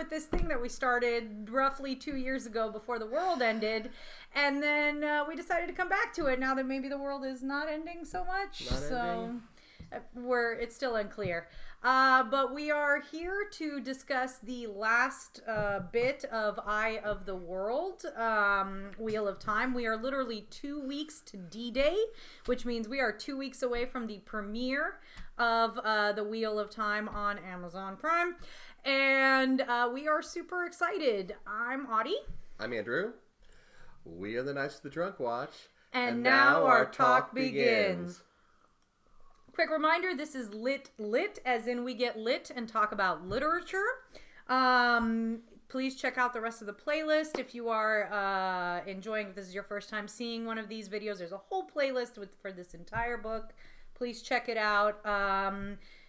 with this thing that we started roughly 2 years ago before the world ended. And then we decided to come back to it now that maybe the world is not ending so much. It's still unclear. But we are here to discuss the last bit of Eye of the World, Wheel of Time. We are literally 2 weeks to D-Day, which means we are 2 weeks away from the premiere of the Wheel of Time on Amazon Prime. And we are super excited. I'm Audie. I'm Andrew. We are the Knights of the Drunk Watch. And now our talk begins. Quick reminder, this is LitLit, as in we get lit and talk about literature. Please check out the rest of the playlist if you are enjoying, if this is your first time seeing one of these videos. There's a whole playlist for this entire book. Please check it out.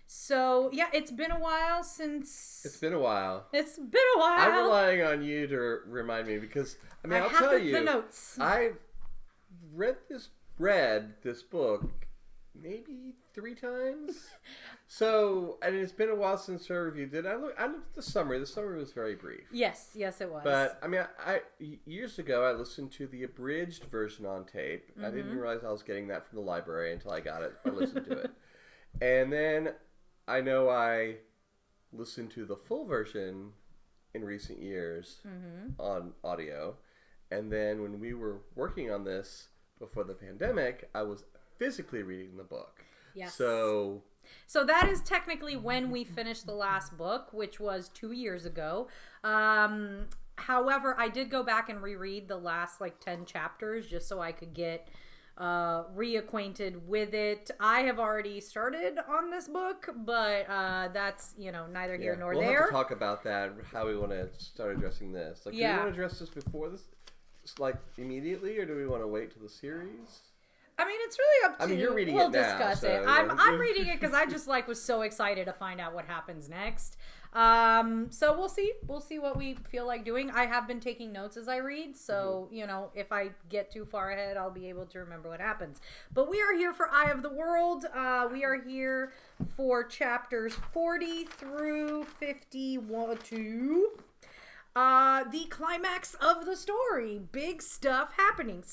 So, yeah, it's been a while since... It's been a while. I'm relying on you to remind me because, I'll tell you. The notes. I read this book maybe 3 times. So, and it's been a while since I reviewed it. I looked at the summary. The summary was very brief. Yes, it was. But, I years ago, I listened to the abridged version on tape. Mm-hmm. I didn't realize I was getting that from the library until I got it. I listened to it. And then I know I listened to the full version in recent years on audio. And then when we were working on this before the pandemic, I was physically reading the book. Yes. So that is technically when we finished the last book, which was 2 years ago. However, I did go back and reread the last 10 chapters just so I could get reacquainted with it. I have already started on this book, but that's neither here nor there. We'll have to talk about that, how we want to start addressing this. Do we want to address this before this, immediately, or do we want to wait till the series? It's really up to you. You're reading we'll it now. We'll discuss it. I'm reading it because I just was so excited to find out what happens next. So we'll see. We'll see what we feel like doing. I have been taking notes as I read, so if I get too far ahead, I'll be able to remember what happens. But we are here for Eye of the World. We are here for chapters 40 through 51. The climax of the story. Big stuff happening.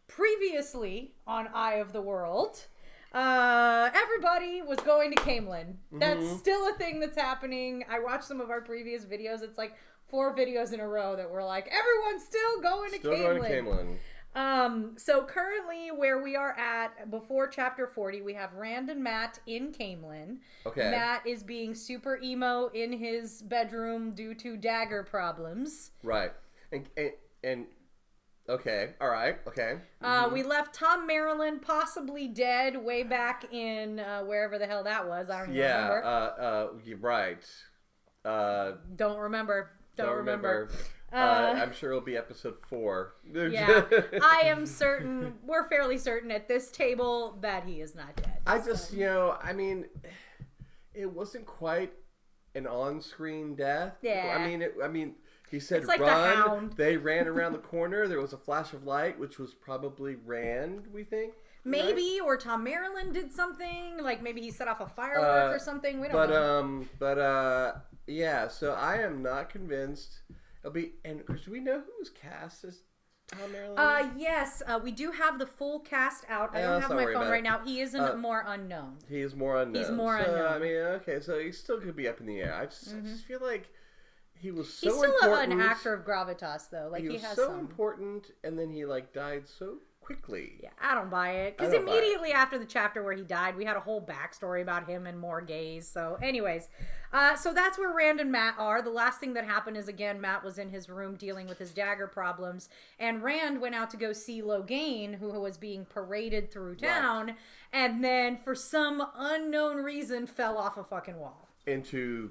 Previously on Eye of the World, everybody was going to Camelin. That's still a thing that's happening. I watched some of our previous videos. It's 4 videos in a row that were everyone's still going to Camelin. So currently where we are at before chapter 40, we have Rand and Matt in Camelin. Okay. Matt is being super emo in his bedroom due to dagger problems. Right. And okay. All right. Okay. We left Tom Maryland possibly dead way back in wherever the hell that was. I don't even remember. You're right. Don't remember. I'm sure it'll be episode 4. Yeah. I am certain, we're fairly certain at this table that he is not dead. It wasn't quite an on-screen death. Yeah. He said it's like run. The Hound. They ran around the corner. There was a flash of light, which was probably Rand, we think. Maybe, right? Or Tom Maryland did something. Maybe he set off a firework or something. We don't know. Yeah, so I am not convinced. And do we know who's cast as Tom Maryland? Yes, we do have the full cast out. I don't have my phone right now. He is more unknown. He is more unknown. He's more unknown. Okay, so he still could be up in the air. I just feel like he was so important. He's still an actor of gravitas, though. He was so important, and then he died so quickly. Yeah, I don't buy it. Because immediately after the chapter where he died, we had a whole backstory about him and more gays. So anyways, so that's where Rand and Matt are. The last thing that happened is, again, Matt was in his room dealing with his dagger problems. And Rand went out to go see Logain, who was being paraded through town. Right. And then, for some unknown reason, fell off a fucking wall. Into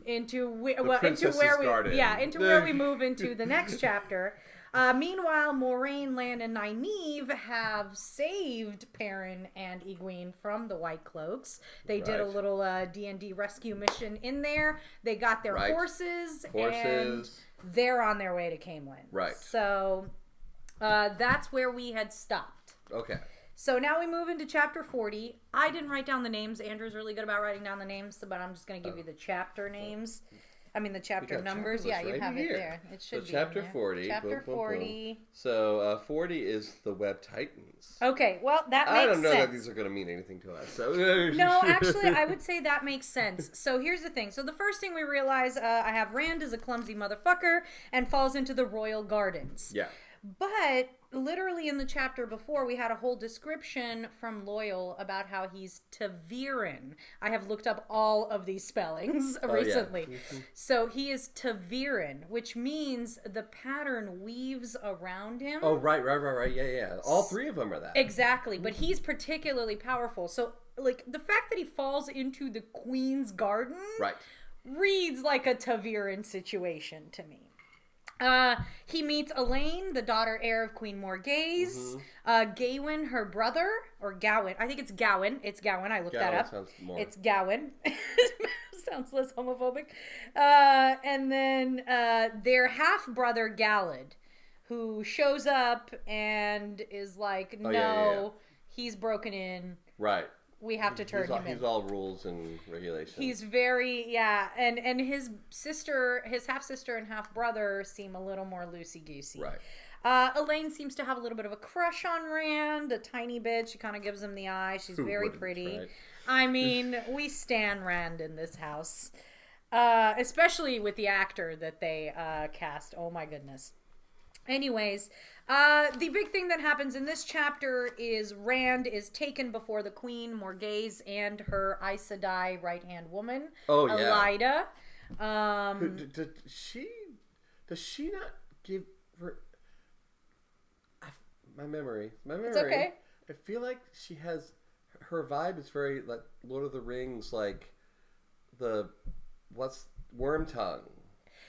where we move into the next chapter. Meanwhile, Moraine, Lan, and Nynaeve have saved Perrin and Egwene from the White Cloaks. They did a little D&D rescue mission in there. They got their horses, and they're on their way to Camelin. Right. So that's where we had stopped. Okay. So now we move into chapter 40. I didn't write down the names. Andrew's really good about writing down the names, but I'm just going to give you the chapter names. I mean, the chapter We got numbers. chapter Yeah, lists you right have here. it there. It should So be chapter in there. 40. Chapter boom, boom, 40. Boom. So 40 is the Web Titans. Okay, well, that makes sense. I don't know that these are going to mean anything to us. So. No, actually, I would say that makes sense. So here's the thing. So the first thing we realize, I have Rand is a clumsy motherfucker and falls into the royal gardens. Yeah. But literally in the chapter before, we had a whole description from Loyal about how he's Taviran. I have looked up all of these spellings recently. Yeah. So he is Taviran, which means the pattern weaves around him. Oh, right. Yeah. All three of them are that. Exactly. But he's particularly powerful. So, like, the fact that he falls into the Queen's Garden reads like a Taviran situation to me. He meets Elaine, the daughter heir of Queen Morghese. Gawain, her brother, or Gowan. I think it's Gowan. It's Gowan. I looked that up. Sounds more. It's Gowan. Sounds less homophobic. And then their half brother Galad, who shows up and is like, no, he's broken in. Right. We have to turn him in. He's all rules and regulations. He's very, and his sister, his half-sister and half-brother seem a little more loosey-goosey. Right. Elaine seems to have a little bit of a crush on Rand, a tiny bit. She kind of gives him the eye. She's very pretty. Right? I mean, we stan Rand in this house. Especially with the actor that they cast. Oh my goodness. Anyways, the big thing that happens in this chapter is Rand is taken before the Queen, Morghese, and her Aes Sedai right-hand woman, Elaida. Does she not give her... My memory. It's okay. I feel like she has... Her vibe is very like Lord of the Rings, like Worm Tongue.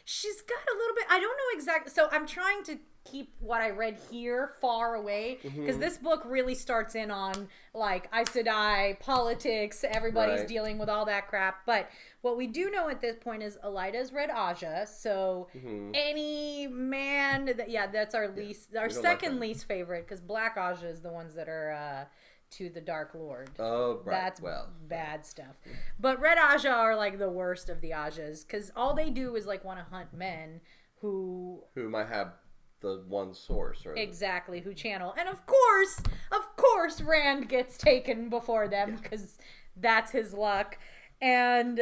She's got a little bit... I don't know exactly... So I'm trying to keep what I read here far away, because this book really starts in on, like, Aes Sedai, politics, everybody's dealing with all that crap. But what we do know at this point is Elaida's read Aja, so any man... that's our second least favorite, because Black Aja is the ones that are... to the Dark Lord. Oh, right. That's bad stuff. But Red Aja are like the worst of the Ajas, because all they do is like want to hunt men who might have the one source, or exactly, who channel. And of course, Rand gets taken before them, because that's his luck. And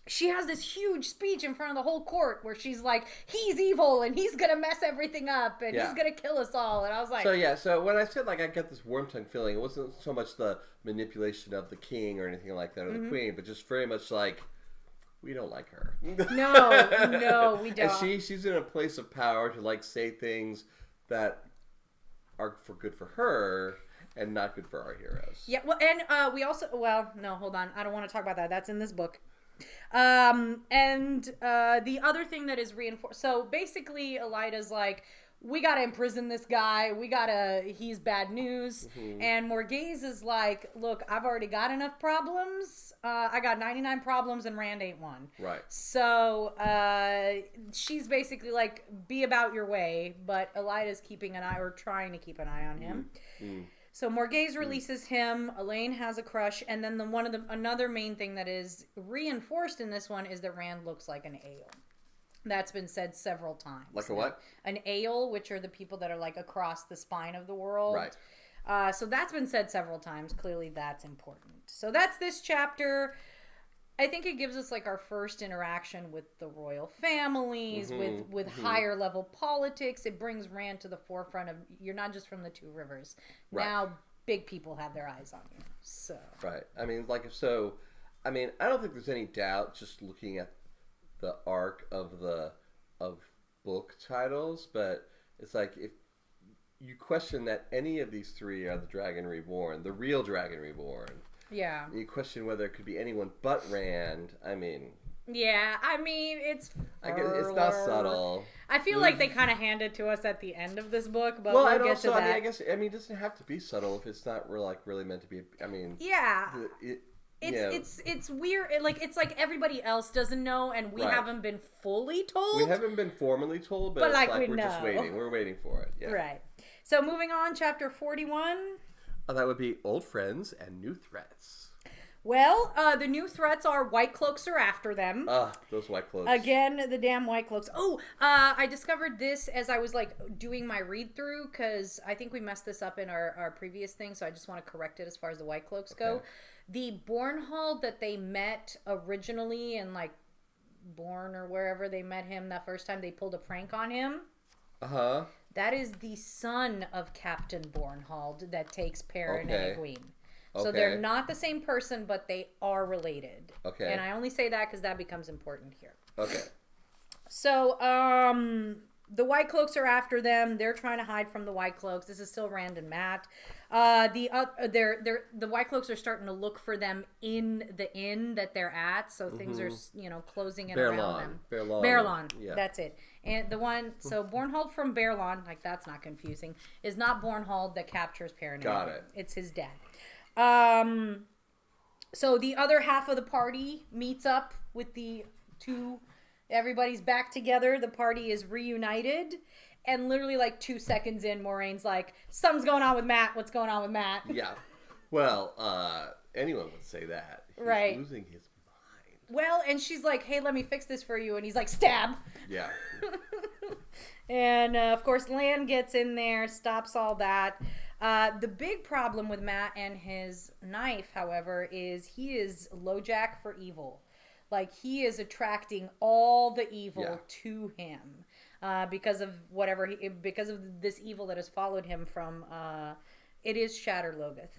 she has this huge speech in front of the whole court where she's like, he's evil and he's going to mess everything up and he's going to kill us all. And I was like... So when I said, like, I get this worm tongue feeling, it wasn't so much the manipulation of the king or anything like that, or the queen, but just very much like, we don't like her. No, we don't. And she's in a place of power to, like, say things that are good for her and not good for our heroes. Yeah, well, and we also... Well, no, hold on. I don't want to talk about that. That's in this book. The other thing that is reinforced, so basically Elaida's like, we gotta imprison this guy, he's bad news, and Morghese is like, look, I've already got enough problems, I got 99 problems and Rand ain't one. Right. So, she's basically like, be about your way, but Elaida's keeping an eye, or trying to keep an eye on him. So Morghese releases him. Elaine has a crush, and then another main thing that is reinforced in this one is that Rand looks like an ale. That's been said several times. Like a what? An ale, which are the people that are like across the spine of the world. Right. So that's been said several times. Clearly, that's important. So that's this chapter. I think it gives us like our first interaction with the royal families, with higher level politics. It brings Rand to the forefront of, you're not just from the Two Rivers. Right. Now big people have their eyes on you. So right. I mean, I don't think there's any doubt just looking at the arc of book titles, but it's like if you question that any of these three are the Dragon Reborn, the real Dragon Reborn. Yeah. You question whether it could be anyone but Rand. I mean... Yeah, I mean, it's... I guess it's not subtle. I feel like they kind of hand it to us at the end of this book, but we'll get to that. It doesn't have to be subtle if it's not really meant to be... I mean... Yeah. It's weird. It's like everybody else doesn't know, and we haven't been fully told. We haven't been formally told, but it's like we're just waiting. We're waiting for it. Yeah. Right. So moving on, chapter 41... that would be Old Friends and New Threats. Well, the new threats are White Cloaks are after them. Those White Cloaks. Again, the damn White Cloaks. Oh, I discovered this as I was, like, doing my read-through, because I think we messed this up in our previous thing, so I just want to correct it as far as the White Cloaks go. The Bornhald that they met originally in, like, Bourne or wherever they met him that first time, they pulled a prank on him. Uh-huh. That is the son of Captain Bornhald that takes Perrin and Egwene. So they're not the same person, but they are related. Okay. And I only say that because that becomes important here. Okay. So, the White Cloaks are after them. They're trying to hide from the White Cloaks. This is still Rand and Matt. The White Cloaks are starting to look for them in the inn that they're at. So things are, closing in around them. Baerlon. Yeah. That's it. And the one, so Bornhald from Baerlon, like that's not confusing, is not Bornhald that captures Perrin. Got it. It's his dad. So the other half of the party meets up with the two. Everybody's back together. The party is reunited. And literally like 2 seconds in, Moraine's like, something's going on with Matt. What's going on with Matt? Yeah. Well, anyone would say that. He's losing his mind. Well, and she's like, hey, let me fix this for you. And he's like, stab. Yeah. And, of course, Lan gets in there, stops all that. The big problem with Matt and his knife, however, is he is LoJack for evil. Like, he is attracting all the evil to him because of because of this evil that has followed him from, it is Shatter Logoth.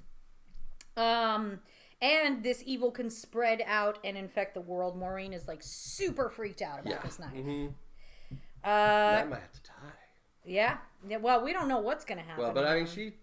And this evil can spread out and infect the world. Moiraine is, like, super freaked out about this knife. Mm-hmm. Matt might have to die. Yeah. Well, we don't know what's going to happen. Well, but I mean, she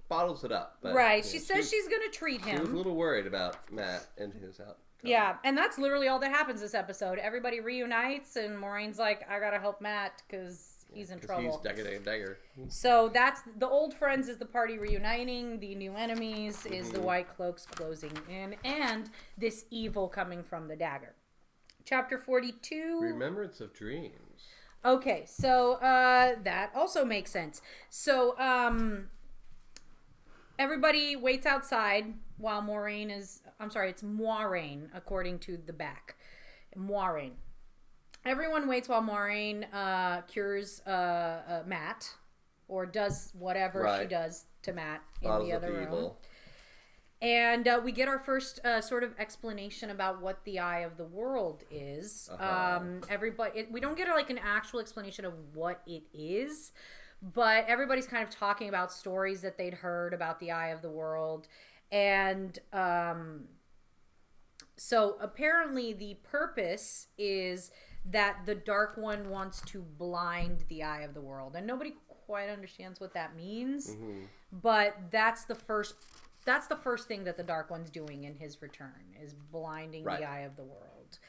bottles it up. But, right. She says she's going to treat him. She was a little worried about Matt and his outcome. Yeah, and that's literally all that happens this episode. Everybody reunites, and Moraine's like, I got to help Matt because he's in trouble. He's dagger. So that's the old friends is the party reuniting. The new enemies is the White Cloaks closing in, and this evil coming from the dagger. Chapter 42. Remembrance of Dreams. Okay, so that also makes sense. So everybody waits outside while Moiraine is... I'm sorry, it's Moiraine, according to the back. Moiraine. Everyone waits while Moiraine cures Matt, or does whatever she does to Matt in the other room. Evil. And we get our first sort of explanation about what the Eye of the World is. We don't get like an actual explanation of what it is, but everybody's kind of talking about stories that they'd heard about the Eye of the World. And so apparently the purpose is that the Dark One wants to blind the Eye of the World. And nobody quite understands what that means, but that's the first thing that the Dark One's doing in his return, is blinding the Eye of the World.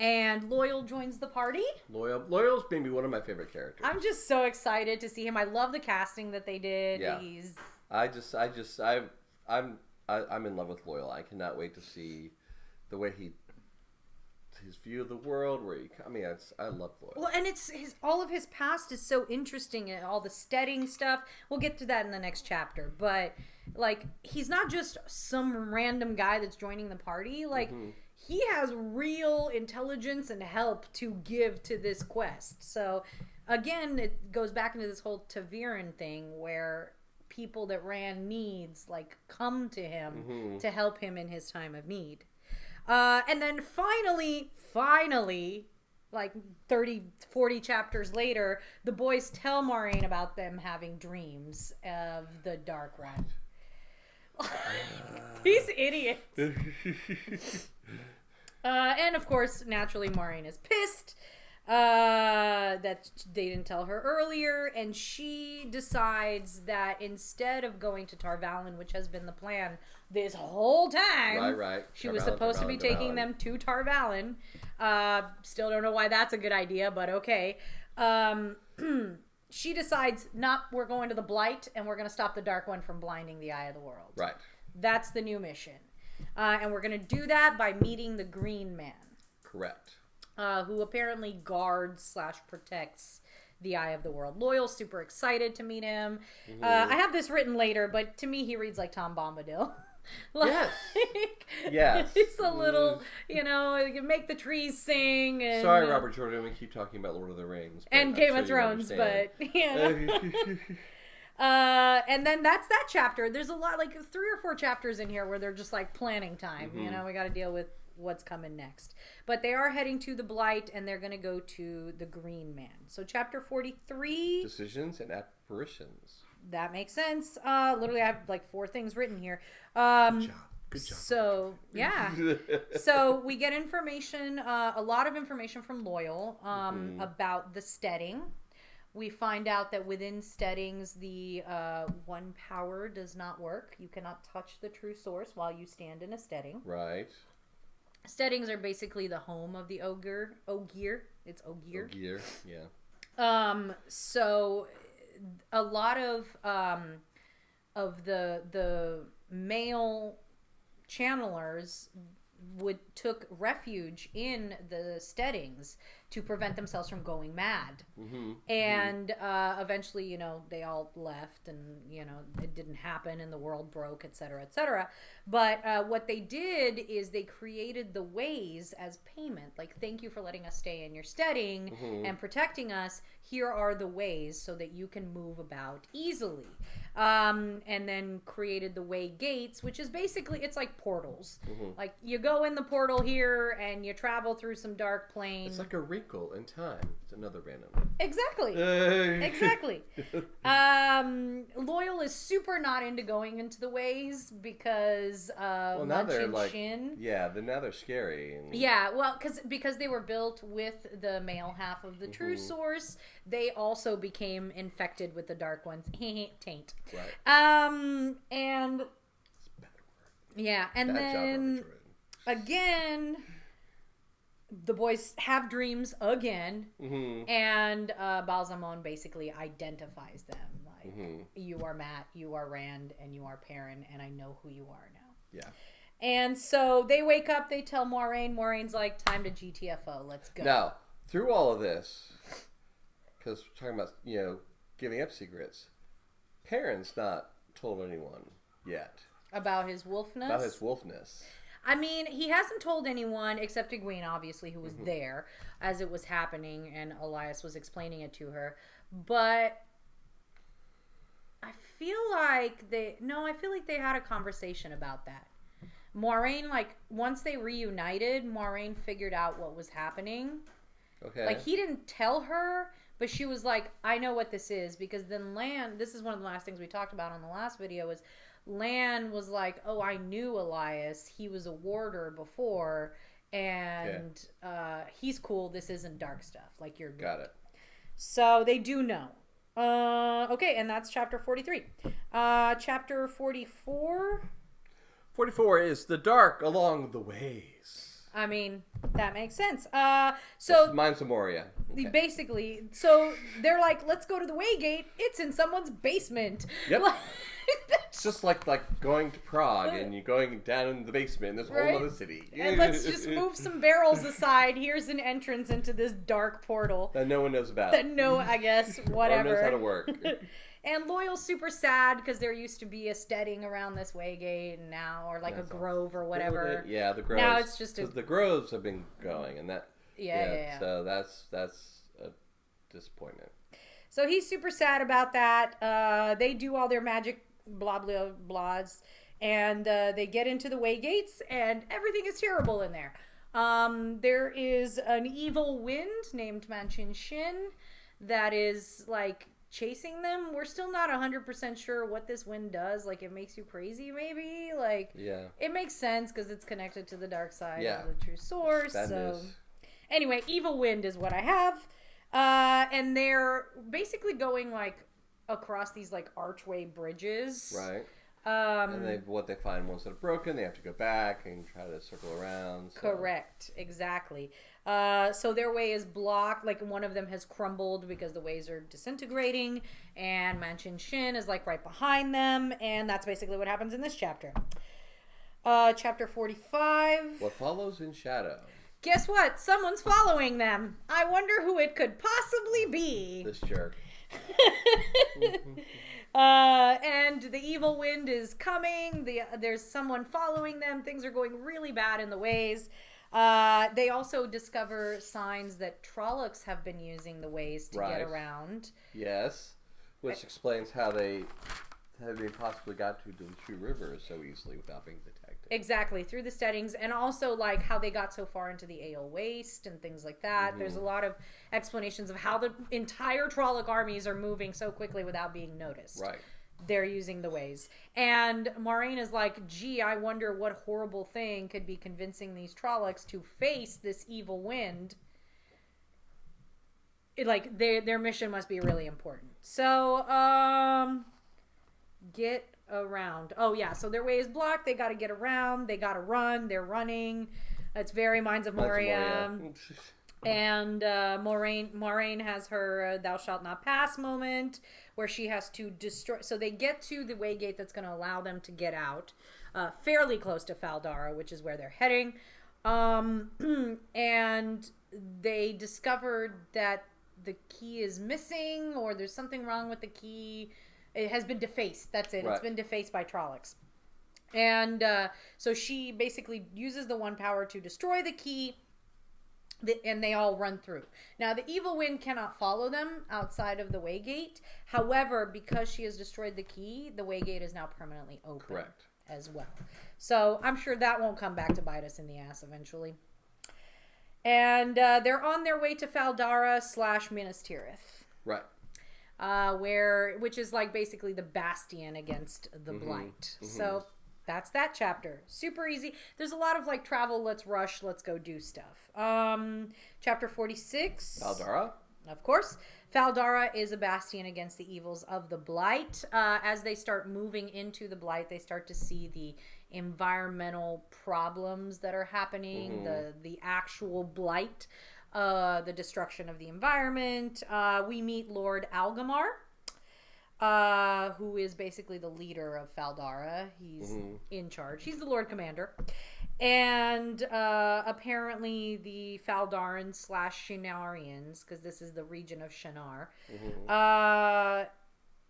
And Loyal joins the party. Loyal's maybe one of my favorite characters. I'm just so excited to see him. I love the casting that they did. Yeah. I'm in love with Loyal. I cannot wait to see the way his view of the world, I love Loyal. Well, and all of his past is so interesting, and all the steading stuff. We'll get to that in the next chapter, but like he's not just some random guy that's joining the party. Like he has real intelligence and help to give to this quest. So again, it goes back into this whole Ta'Veren thing where people that Rand needs like come to him to help him in his time of need. And then finally, like 30, 40 chapters later, the boys tell Moiraine about them having dreams of the Dark One. These idiots. And of course, naturally, Moiraine is pissed that they didn't tell her earlier, and she decides that instead of going to Tar Valon, which has been the plan this whole time, she was supposed to be taking them to Tar Valon. Still don't know why that's a good idea, but okay. She decides, we're going to the Blight, and we're going to stop the Dark One from blinding the Eye of the World. Right. That's the new mission. And we're going to do that by meeting the Green Man. Correct. Who apparently guards / protects the Eye of the World. Loyal's super excited to meet him. I have this written later, but to me he reads like Tom Bombadil. Yes. Yes. It's a little, you make the trees sing. And, sorry, Robert Jordan, we keep talking about Lord of the Rings. And Game of Thrones, but, and then that's that chapter. There's a lot, like 3 or 4 chapters in here where they're just like planning time. We got to deal with what's coming next. But they are heading to the Blight, and they're going to go to the Green Man. So chapter 43. Decisions and apparitions. That makes sense. Literally, I have like 4 things written here. Good job. So, yeah. So we get information, a lot of information from Loyal about the steading. We find out that within steadings, the one power does not work. You cannot touch the true source while you stand in a steading. Right. Steadings are basically the home of the Ogier. It's Ogier. Ogier, yeah. So a lot of the male channelers took refuge in the steadings to prevent themselves from going mad. And eventually, they all left, and it didn't happen, and the world broke, etc., etc. But what they did is they created the ways as payment, like, thank you for letting us stay in your steading and protecting us. Here are the ways so that you can move about easily. And then created the way gates, which is basically, it's like portals. Like, you go in the portal here and you travel through some dark plane. It's like a wrinkle in time. It's another random. Exactly. Exactly. Loyal is super not into going into the ways because now they're like, Shin. Yeah, now they're scary. And... Yeah, well, because they were built with the male half of the true source, they also became infected with the dark ones. Taint. Right. And It's a bad word. Yeah, and bad then job, again, the boys have dreams again, and Balsamon basically identifies them. Like, you are Matt, you are Rand, and you are Perrin, and I know who you are now. Yeah. And so they wake up, they tell Moiraine. Moiraine's like, time to GTFO, let's go. Now, through all of this, because we're talking about, giving up secrets, Perrin's not told anyone yet. About his wolfness? About his wolfness. I mean, he hasn't told anyone except Egwene, obviously, who was there as it was happening, and Elias was explaining it to her. But I feel like they had a conversation about that. Moiraine, like, once they reunited, Moiraine figured out what was happening. Okay. Like, he didn't tell her, but she was like, I know what this is. Because then Lan, this is one of the last things we talked about on the last video, is Lan was like, oh, I knew Elias. He was a warder before, and he's cool. This isn't dark stuff. Like, you're good. Got it. So they do know. Okay, and that's chapter 43. Chapter 44... 44 is the dark along the ways. I mean, that makes sense. So Mine's Moria. Okay. Basically, so they're like, let's go to the Waygate. It's in someone's basement. Yep. It's just like going to Prague and you're going down in the basement and there's a whole other city. And let's just move some barrels aside. Here's an entrance into this dark portal. That no one knows about. I guess, whatever. Or knows how to work. And Loyal's super sad because there used to be a steading around this Waygate, and now, or like a grove or whatever. Yeah, the groves. Now it's just the groves have been going, and that. Yeah. So that's a disappointment. So he's super sad about that. They do all their magic blah blah blahs, and they get into the Waygates, and everything is terrible in there. There is an evil wind named Manchin Shin that is like chasing them. We're still not 100% sure what this wind does. Like, it makes you crazy, maybe. Like, it makes sense because it's connected to the dark side of the true source. So anyway, evil wind is what I have. And they're basically going like across these like archway bridges. Right. And what they find ones that are broken, they have to go back and try to circle around. So. Correct. Exactly. So their way is blocked. Like, one of them has crumbled because the ways are disintegrating, and Manchin Shin is like right behind them, and that's basically what happens in this chapter. Chapter 45. What follows in shadow. Guess what? Someone's following them. I wonder who it could possibly be. This jerk. And the evil wind is coming. There's someone following them. Things are going really bad in the ways. They also discover signs that Trollocs have been using the ways to get around. Yes, which explains how they possibly got to the True River so easily without being detected. Exactly, through the steadings, and also like how they got so far into the Ale Waste and things like that. Mm-hmm. There's a lot of explanations of how the entire Trolloc armies are moving so quickly without being noticed. Right. They're using the ways. And Moiraine is like, gee, I wonder what horrible thing could be convincing these Trollocs to face this evil wind. Like, their mission must be really important. So, get around. Oh, yeah, so their way is blocked. They got to get around. They got to run. They're running. That's very Minds of Moria. And Moiraine has her Thou Shalt Not Pass moment where she has to destroy. So they get to the Waygate that's going to allow them to get out fairly close to Faldara, which is where they're heading. And they discovered that the key is missing, or there's something wrong with the key. It has been defaced. That's it. Right. It's been defaced by Trollocs. And so she basically uses the one power to destroy the key. And they all run through. Now, the evil wind cannot follow them outside of the Waygate. However, because she has destroyed the key, the Waygate is now permanently open. Correct. As well. So I'm sure that won't come back to bite us in the ass eventually. And they're on their way to Faldara / Minas Tirith. Right. Which is like basically the bastion against the Blight. Mm-hmm. So that's that chapter. Super easy. There's a lot of like travel, let's rush, let's go do stuff. Chapter 46. Faldara? Of course. Faldara is a bastion against the evils of the Blight. As they start moving into the Blight, they start to see the environmental problems that are happening, the actual Blight, the destruction of the environment. We meet Lord Algamar. Who is basically the leader of Faldara. He's in charge. He's the Lord Commander. And apparently the Faldarans / Shinarians, because this is the region of Shinar,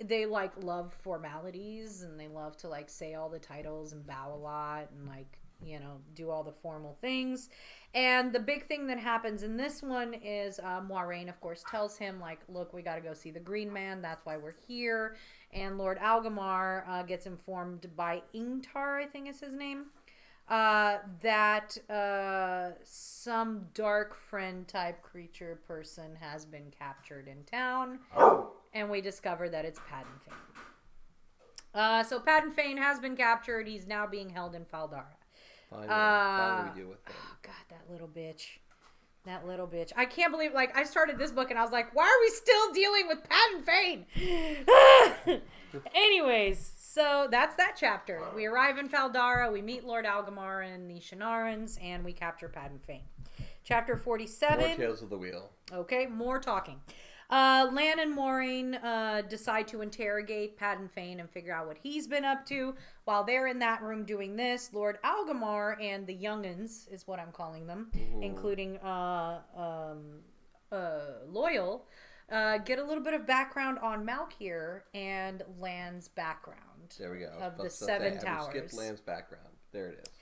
they like love formalities, and they love to like say all the titles and bow a lot and like, you know, do all the formal things. And the big thing that happens in this one is Moiraine, of course, tells him, like, look, we got to go see the Green Man. That's why we're here. And Lord Algamar gets informed by Ingtar, I think is his name, that some dark friend type creature person has been captured in town. And we discover that it's Padan Fain. So Padan Fain has been captured. He's now being held in Faldara. Finally we deal with them. Oh, God, that little bitch. That little bitch. I can't believe, like, I started this book and I was like, why are we still dealing with Padan Fain? Anyways, so that's that chapter. We arrive in Faldara, we meet Lord Algamar and the Shinarans, and we capture Padan Fain. Chapter 47. More Tales of the Wheel. Okay, more talking. Lan and Moiraine decide to interrogate Padan Fain and figure out what he's been up to. While they're in that room doing this, Lord Algamar and the young'uns, is what I'm calling them, including Loyal, get a little bit of background on Malkir and Lan's background. There we go. Of the Seven Towers. We skipped Lan's background. There it is.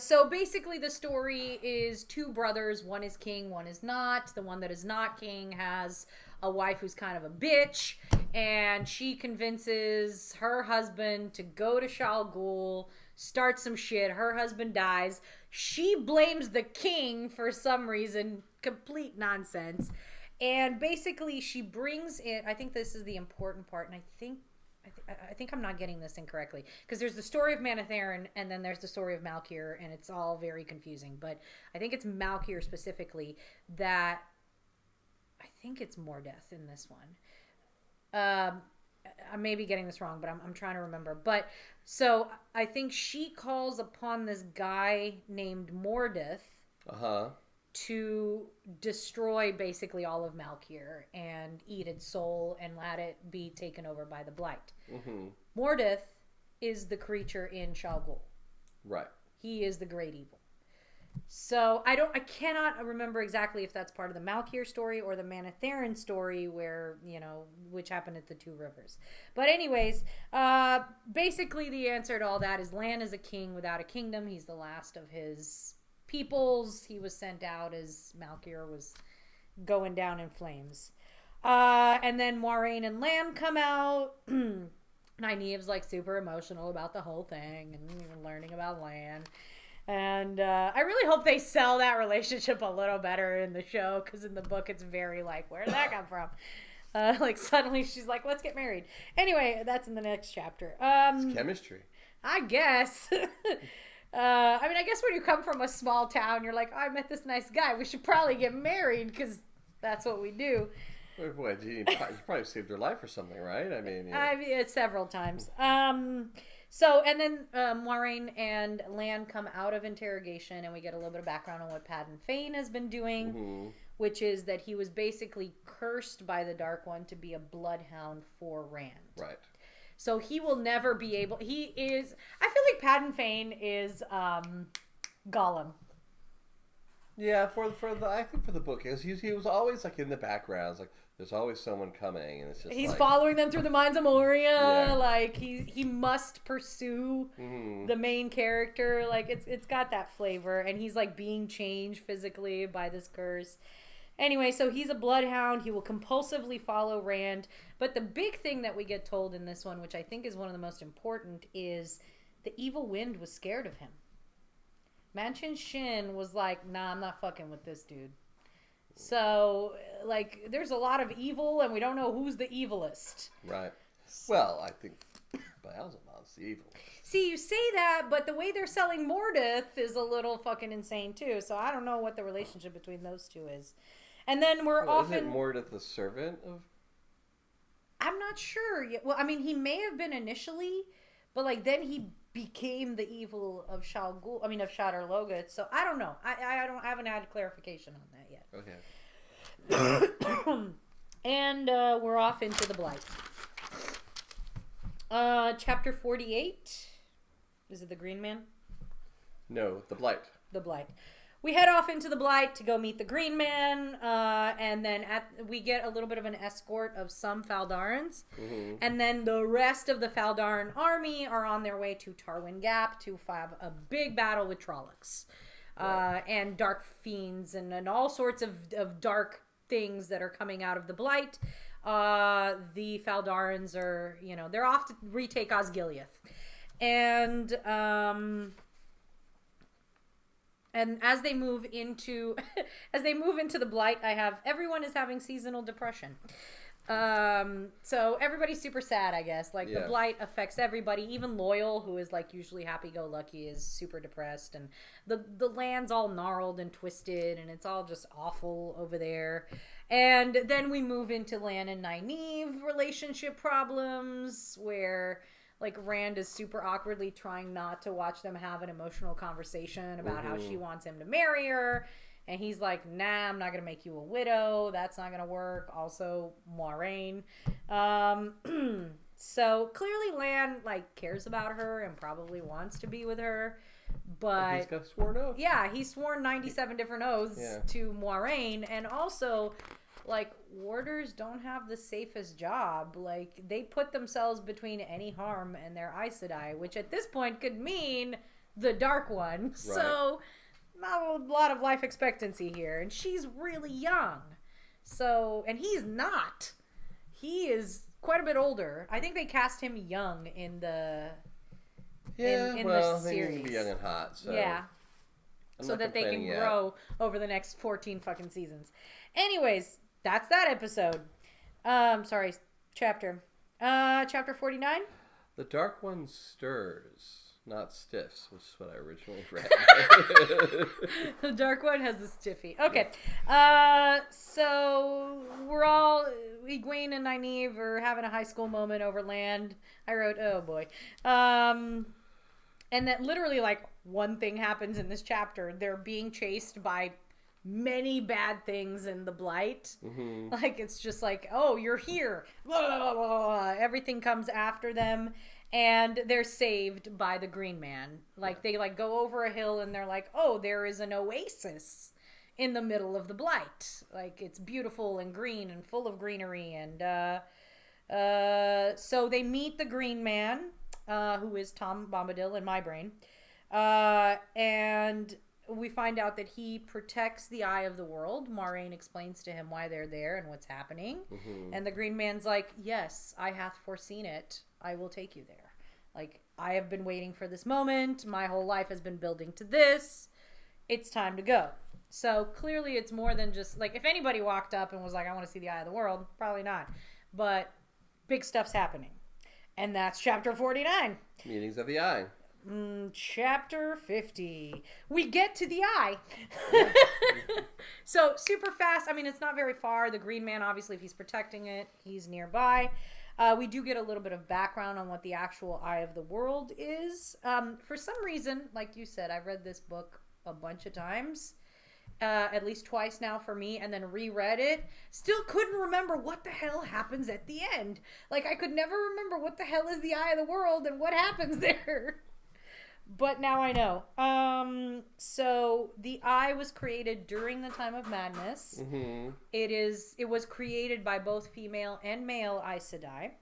So basically the story is two brothers. One is king, one is not. The one that is not king has a wife who's kind of a bitch, and she convinces her husband to go to Shal Ghul, start some shit. Her husband dies. She blames the king for some reason. Complete nonsense. And basically she brings in, I think this is the important part, and I think I'm not getting this incorrectly, because there's the story of Manetheren and then there's the story of Malkir, and it's all very confusing. But I think it's Malkir specifically that I think it's Mordeth in this one. I may be getting this wrong, but I'm trying to remember. But so I think she calls upon this guy named Mordeth to destroy basically all of Malkir and eat its soul and let it be taken over by the Blight. Mordeth is the creature in Shal Ghul. Right. He is the great evil. So I cannot remember exactly if that's part of the Malkier story or the Manetheren story where, which happened at the Two Rivers. But anyways, basically the answer to all that is Lan is a king without a kingdom. He's the last of his peoples. He was sent out as Malkier was going down in flames. And then Moiraine and Lan come out. Nynaeve's like super emotional about the whole thing and even learning about Lan. And I really hope they sell that relationship a little better in the show, because in the book it's very like, where did that come from? Like suddenly she's like, let's get married. Anyway, that's in the next chapter. It's chemistry. I guess. I guess when you come from a small town, you're like, oh, I met this nice guy. We should probably get married because that's what we do. Boy, you probably saved her life or something, right? I mean, several times. So, and then Moiraine and Lan come out of interrogation, and we get a little bit of background on what Padden Fane has been doing, which is that he was basically cursed by the Dark One to be a bloodhound for Rand. Right. So he will never be able... I feel like Padden Fane is Gollum. Yeah, I think for the book, he was always like in the background. It's like there's always someone coming, and it's just he's following them through the Mines of Moria. Yeah. Like he must pursue the main character. Like it's got that flavor, and he's like being changed physically by this curse. Anyway, so he's a bloodhound. He will compulsively follow Rand. But the big thing that we get told in this one, which I think is one of the most important, is the evil wind was scared of him. Manchin Shin was like, nah, I'm not fucking with this dude. So, like, there's a lot of evil, and we don't know who's the evilest. Right. Well, I think Baalzamon's the evil. See, you say that, but the way they're selling Mordeth is a little fucking insane, too. So I don't know what the relationship between those two is. And then Isn't Mordeth the servant of... I'm not sure yet. Well, I mean, he may have been initially, but, like, then he became the evil of Shadar Logoth. So I don't know. I haven't had clarification on that yet. Okay. And we're off into the Blight. Chapter 48. Is it the Green Man? No, the Blight. The Blight. We head off into the Blight to go meet the Green Man, and then we get a little bit of an escort of some Faldarans, and then the rest of the Faldaran army are on their way to Tarwin Gap to have a big battle with Trollocs, and dark fiends and all sorts of dark things that are coming out of the Blight. The Faldarans are, they're off to retake Osgiliath, and as they move into the Blight, everyone is having seasonal depression. So everybody's super sad, I guess. Like, the Blight affects everybody. Even Loyal, who is like usually happy-go-lucky, is super depressed, and the land's all gnarled and twisted, and it's all just awful over there. And then we move into Lan and Nynaeve relationship problems, where like Rand is super awkwardly trying not to watch them have an emotional conversation about how she wants him to marry her. And he's like, nah, I'm not going to make you a widow. That's not going to work. Also, Moiraine. So clearly Lan like cares about her and probably wants to be with her. But he's got a sworn oath. Yeah, he's sworn 97 different oaths to Moiraine. And also, like, warders don't have the safest job. Like, they put themselves between any harm and their Aes Sedai, which at this point could mean the Dark One. Right. So, not a lot of life expectancy here. And she's really young. So, and he's not. He is quite a bit older. I think they cast him young in the the series. They need to be young and hot. So. Yeah. So that they can grow over the next 14 fucking seasons. Anyways, that's that episode. Chapter. Chapter 49? The Dark One stirs, not stiffs, which is what I originally read. The Dark One has a stiffy. Okay. So we're all, Egwene and Nynaeve are having a high school moment over land. I wrote, oh boy. And that literally, like, one thing happens in this chapter. They're being chased by many bad things in the Blight. Like, it's just like, oh, you're here. Blah, blah, blah, blah. Everything comes after them. And they're saved by the Green Man. Like, they, like, go over a hill and they're like, oh, there is an oasis in the middle of the blight. Like, it's beautiful and green and full of greenery. And so they meet the Green Man, who is Tom Bombadil in my brain. And we find out that he protects the Eye of the World. Moiraine explains to him why they're there and what's happening. And the Green Man's like, yes, I hath foreseen it. I will take you there. Like, I have been waiting for this moment. My whole life has been building to this. It's time to go. So clearly it's more than just, like, if anybody walked up and was like, I want to see the Eye of the World, probably not. But big stuff's happening. And that's chapter 49. Meanings of the Eye. Chapter 50. We get to the Eye. So super fast. I mean, it's not very far. The Green Man, obviously, if he's protecting it, he's nearby. We do get a little bit of background on what the actual Eye of the World is. For some reason, like you said, I've read this book a bunch of times. At least twice now for me, and then reread it. Still couldn't remember what the hell happens at the end. Like, I could never remember what the hell is the Eye of the World and what happens there. But now I know. So the Eye was created during the time of madness. It was created by both female and male Aes Sedai.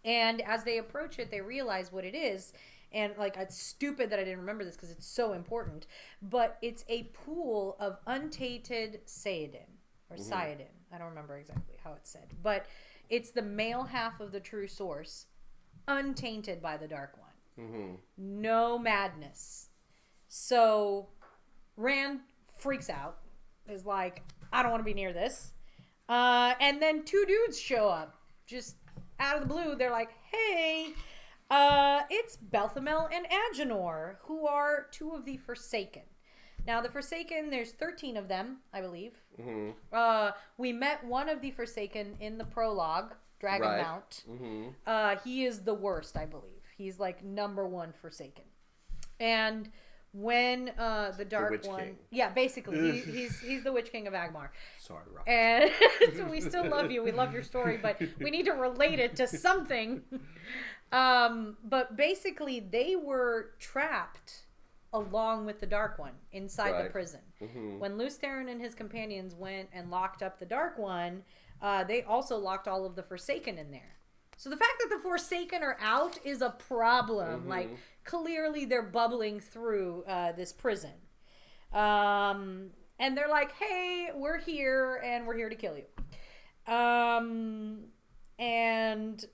And as they approach it, they realize what it is. And, like, it's stupid that I didn't remember this because it's so important. But it's a pool of untainted Saiyadin. Or Saiyadin. I don't remember exactly how it's said. But it's the male half of the true source. Untainted by the Dark One. No madness. So Rand freaks out. Is like, I don't want to be near this. And then two dudes show up. Just out of the blue. They're like, hey... it's Belthamel and Agenor, who are two of the Forsaken. Now, the Forsaken, there's 13 of them, I believe. We met one of the Forsaken in the prologue, Dragonmount. He is the worst, I believe. He's, like, number one Forsaken. And when the Dark One... King. Yeah, basically. He's the Witch King of Agmar. Sorry, Rob. And so we still love you. We love your story, but we need to relate it to something. But basically, they were trapped along with the Dark One inside the prison. When Lews Therin and his companions went and locked up the Dark One, they also locked all of the Forsaken in there. So the fact that the Forsaken are out is a problem. Like, clearly they're bubbling through this prison. And they're like, hey, we're here, and we're here to kill you. And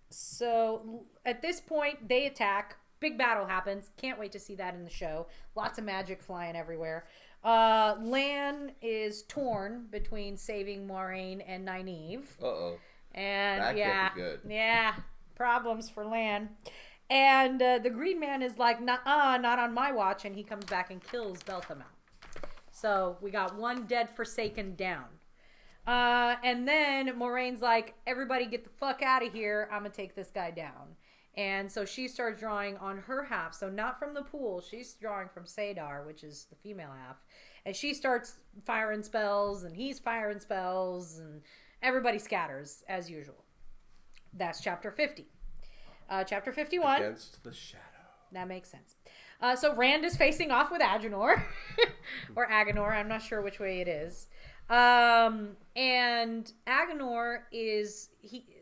so at this point, they attack. Big battle happens. Can't wait to see that in the show. Lots of magic flying everywhere. Lan is torn between saving Moiraine and Nynaeve. Uh-oh. And that can't be good. Yeah, problems for Lan. And the Green Man is like, nah, not on my watch, and he comes back and kills Belthamel. So we got one dead Forsaken down. And then Moraine's like, everybody get the fuck out of here. I'm going to take this guy down. And so she starts drawing on her half. So not from the pool. She's drawing from Saidar, which is the female half. And she starts firing spells, and he's firing spells, and everybody scatters as usual. That's chapter 50. Chapter 51. Against the shadow. That makes sense. So Rand is facing off with Agenor. Or Agenor. I'm not sure which way it is. And Agenor is...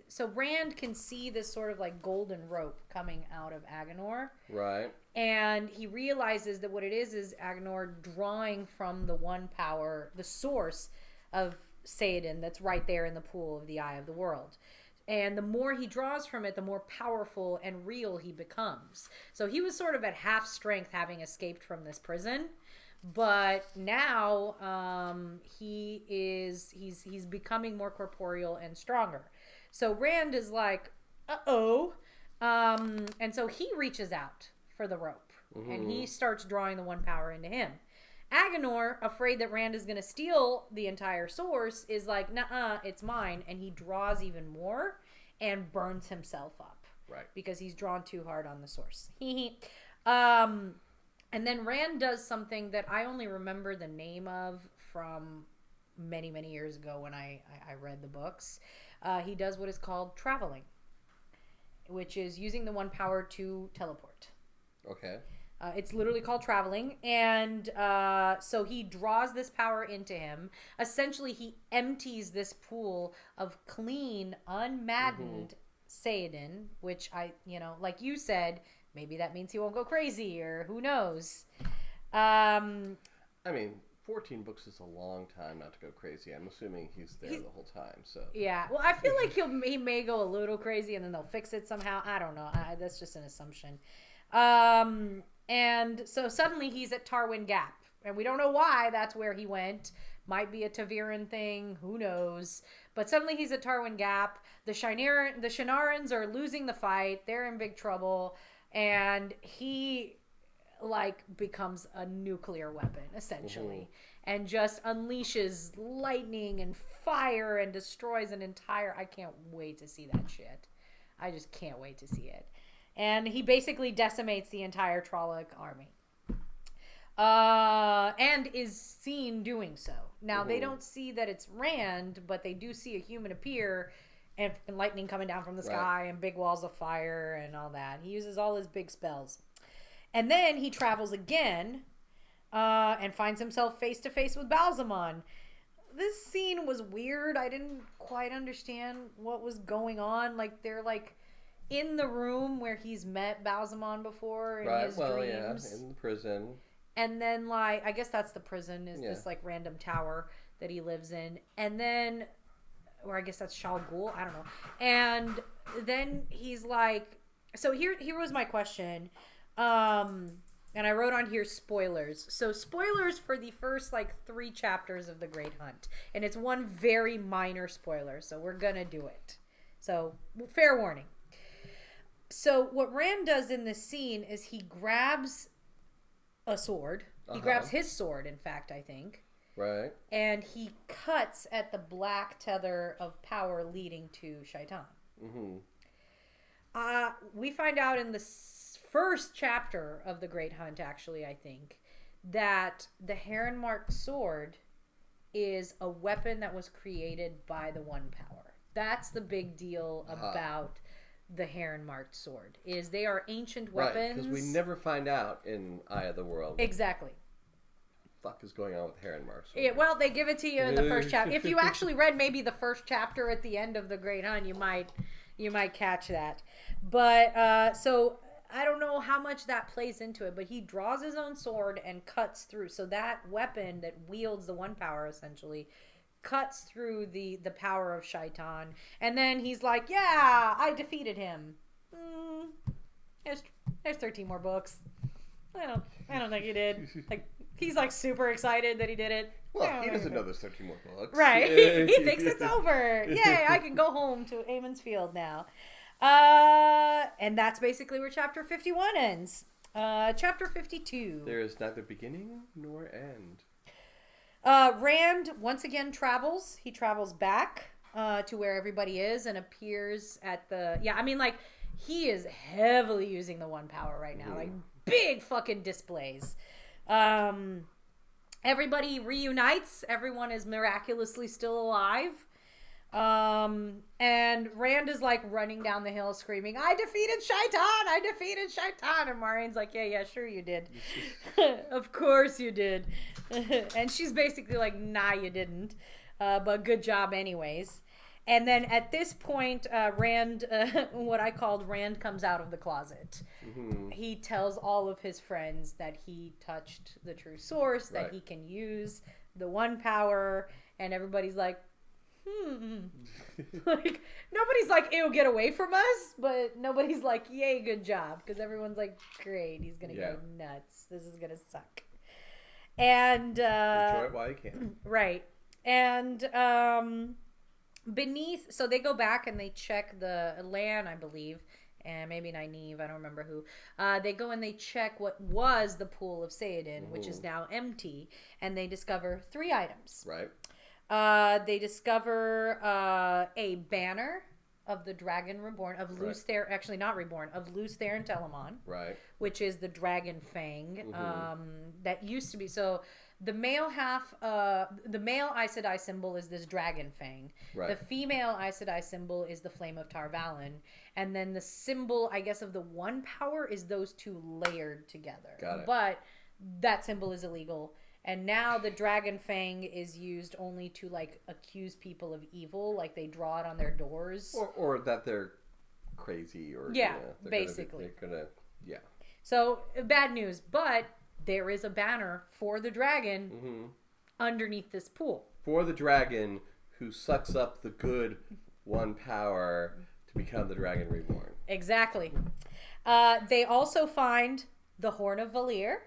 So Rand can see this sort of like golden rope coming out of Agenor. Right. And he realizes that what it is Agenor drawing from the one power, the source of Saiyadin that's right there in the pool of the Eye of the World. And the more he draws from it, the more powerful and real he becomes. So he was sort of at half strength having escaped from this prison. But now he's becoming more corporeal and stronger. So Rand is like, uh-oh. And so he reaches out for the rope. And he starts drawing the one power into him. Agenor, afraid that Rand is going to steal the entire source, is like, nuh-uh, it's mine. And he draws even more and burns himself up. Right. Because he's drawn too hard on the source. And then Rand does something that I only remember the name of from many, many years ago when I read the books. He does what is called traveling. which is using the one power to teleport. Okay. It's literally called traveling. And so he draws this power into him. Essentially, he empties this pool of clean, unmaddened Saiyajin, which like you said, maybe that means he won't go crazy, or who knows. I mean, 14 books is a long time not to go crazy. I'm assuming he's there the whole time. So yeah, well, I feel like he may go a little crazy, and then they'll fix it somehow. I don't know. That's just an assumption. And so suddenly he's at Tarwin Gap, and we don't know why that's where he went. Might be a Taviran thing, who knows? But suddenly he's at Tarwin Gap. The Shinarans are losing the fight. They're in big trouble, and he becomes a nuclear weapon essentially, and just unleashes lightning and fire and destroys an entire. I can't wait to see that shit. I just can't wait to see it. And he basically decimates the entire Trolloc army. And is seen doing so. Now, they don't see that it's Rand, but they do see a human appear and lightning coming down from the sky and big walls of fire and all that. He uses all his big spells. And then he travels again and finds himself face to face with Balsamon. This scene was weird. I didn't quite understand what was going on. They're in the room where he's met Balsamon before in his dreams. Yeah, in the prison. And then, I guess that's the prison, is this, random tower that he lives in. And then, or I guess that's Shal Ghul, I don't know. And then he's so here was my question. And I wrote on here spoilers. So spoilers for the first, 3 chapters of The Great Hunt. And it's one very minor spoiler, so we're gonna do it. So, fair warning. So what Rand does in this scene is he grabs a sword. He grabs his sword, in fact, I think. Right. And he cuts at the black tether of power leading to Shaitan. We find out in the first chapter of The Great Hunt, actually, I think, that the heron-marked sword is a weapon that was created by the One Power. That's the big deal about the heron-marked sword, is they are ancient weapons. Right, because we never find out in Eye of the World. Exactly. What the fuck is going on with heron-marked sword? Yeah, well, they give it to you in the first chapter. If you actually read maybe the first chapter at the end of The Great Hunt, you might catch that. But, so I don't know how much that plays into it, but he draws his own sword and cuts through. So that weapon that wields the One Power, essentially, cuts through the power of Shaitan. And then he's like, yeah, I defeated him. There's 13 more books. I don't think he did. He's super excited that he did it. Well, he doesn't know there's 13 more books. Right. He thinks it's over. Yay, I can go home to Aemon's Field now. And that's basically where chapter 51 ends. Chapter 52. There is neither beginning nor end. Rand once again travels. He travels back to where everybody is and appears at the... Yeah, I mean, he is heavily using the One Power right now. Big fucking displays. Everybody reunites. Everyone is miraculously still alive. And Rand is running down the hill screaming, I defeated Shaitan. And Marianne's yeah, sure you did. Of course you did. And she's basically nah, you didn't. But good job anyways. And then at this point, Rand, what I called Rand comes out of the closet. He tells all of his friends that he touched the true source, that he can use the One Power, and everybody's nobody's ew, get away from us, but nobody's yay, good job, because everyone's great, he's gonna go nuts, this is gonna suck. And enjoy it while you can. Right. And beneath, so they go back and they check the land, I believe, and maybe Nynaeve, I don't remember who. They go and they check what was the pool of Saiyajin, which is now empty, and they discover 3 items. Right. They discover a banner of the Dragon Reborn, of Lews Therin, actually not Reborn, of Lews Therin Telamon. Right. Which is the Dragon Fang that used to be. So the male Aes Sedai symbol is this dragon fang. Right. The female Aes Sedai symbol is the flame of Tar-Valon. And then the symbol, I guess, of the one power is those two layered together. Got it. But that symbol is illegal. And now the dragon fang is used only to, like, accuse people of evil. Like, they draw it on their doors. Or that they're crazy. Or yeah, basically. They're gonna, yeah. So, bad news. But there is a banner for the dragon underneath this pool. For the dragon who sucks up the good one power to become the dragon reborn. Exactly. They also find the Horn of Valir.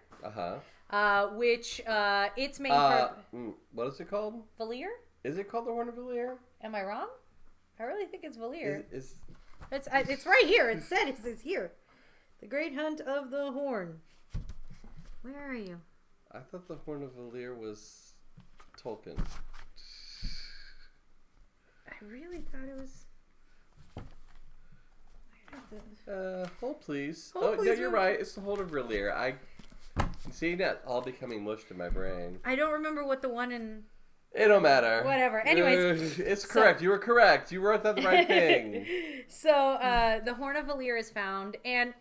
Which its main purpose... what is it called? Valir? Is it called the Horn of Valir? Am I wrong? I really think it's Valir. It's right here. It says here. The Great Hunt of the Horn. Where are you? I thought the Horn of Valir was Tolkien. I really thought it was... Hold please. Hold, please, no, you're right. It's the Horn of Valir. I see that all becoming mushed in my brain. I don't remember what the one in... It don't matter. Whatever. Anyways. It's correct. You were correct. You wrote that the right thing. So, the Horn of Valir is found, and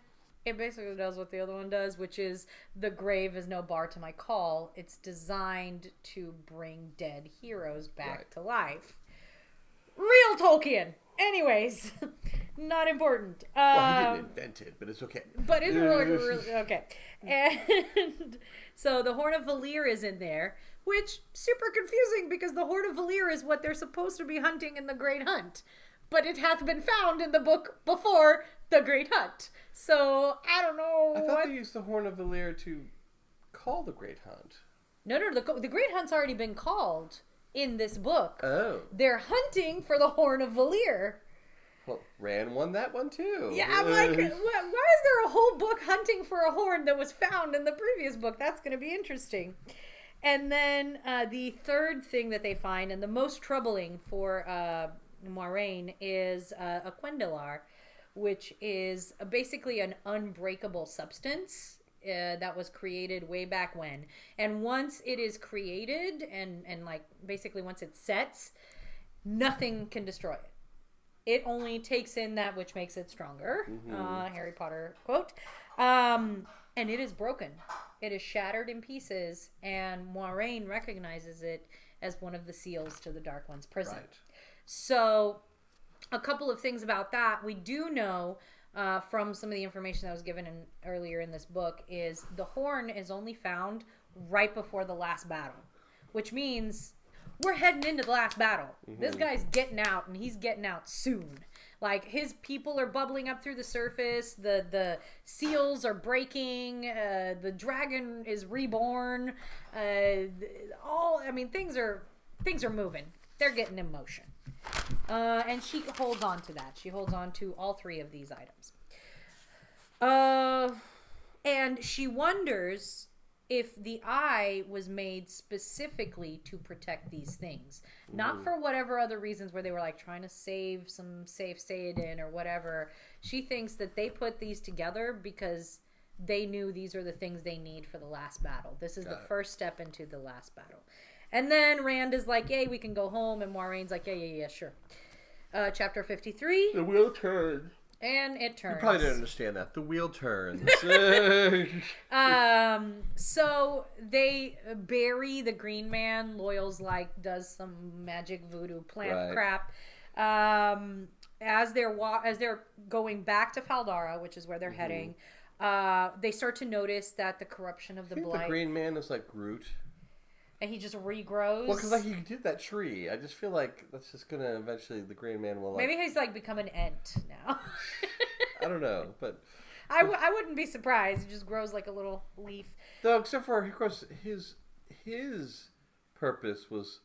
it basically does what the other one does, which is the grave is no bar to my call. It's designed to bring dead heroes back to life. Real Tolkien. Anyways, not important. Well, he didn't invent it, but it's okay. But it's really okay. And so the Horn of Valir is in there, which super confusing because the Horn of Valir is what they're supposed to be hunting in the Great Hunt. But it hath been found in the book before the Great Hunt. So, I don't know. I thought they used the Horn of Valir to call the Great Hunt. No, the Great Hunt's already been called in this book. Oh. They're hunting for the Horn of Valir. Well, Rand won that one too. Yeah, I'm like, why is there a whole book hunting for a horn that was found in the previous book? That's going to be interesting. And then the third thing that they find, and the most troubling for Moiraine, is a Quendalar, which is basically an unbreakable substance that was created way back when. And once it is created, and like basically once it sets, nothing can destroy it. It only takes in that which makes it stronger. Harry Potter quote. And it is broken. It is shattered in pieces, and Moiraine recognizes it as one of the seals to the Dark One's prison. Right. So, a couple of things about that. We do know from some of the information that was given earlier in this book is the horn is only found right before the last battle, which means we're heading into the last battle. This guy's getting out, and he's getting out soon. Like, his people are bubbling up through the surface. The seals are breaking. The dragon is reborn. Things are moving. They're getting in motion. And she holds on to that. She holds on to all three of these items. And she wonders if the eye was made specifically to protect these things. Not for whatever other reasons where they were like trying to save some safe Saiyajin or whatever. She thinks that they put these together because they knew these are the things they need for the last battle. This is the first step into the last battle. And then Rand is like, yay, we can go home. And Moiraine's like, yeah, sure. Chapter 53. The wheel turns. And it turns. You probably didn't understand that. The wheel turns. So they bury the Green Man. Loyal's like does some magic voodoo plant crap. As they're going back to Faldara, which is where they're heading, they start to notice that the corruption of the blight. The Green Man is like Groot. And he just regrows. Well, because like he did that tree. I just feel like that's just gonna eventually the Green Man will like. Maybe he's like become an ent now. I don't know, but I wouldn't be surprised. He just grows like a little leaf. Though, except for of course his purpose was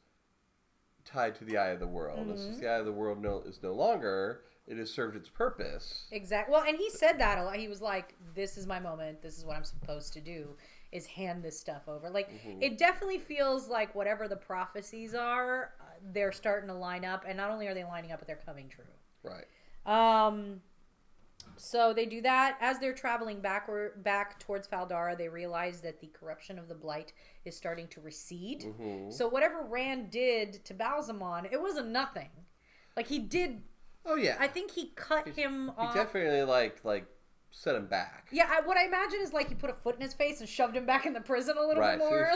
tied to the Eye of the World. And since the Eye of the World is no longer, it has served its purpose. Exactly. Well, and he said that a lot. He was like, "This is my moment. This is what I'm supposed to do." Is hand this stuff over. Like, it definitely feels like whatever the prophecies are, they're starting to line up. And not only are they lining up, but they're coming true. Right. So they do that. As they're traveling back towards Faldara, they realize that the corruption of the blight is starting to recede. Mm-hmm. So whatever Rand did to Balzamon, it wasn't nothing. Like he did. Oh yeah. I think he cut him off. He definitely like set him back. Yeah, what I imagine is like he put a foot in his face and shoved him back in the prison a little bit more.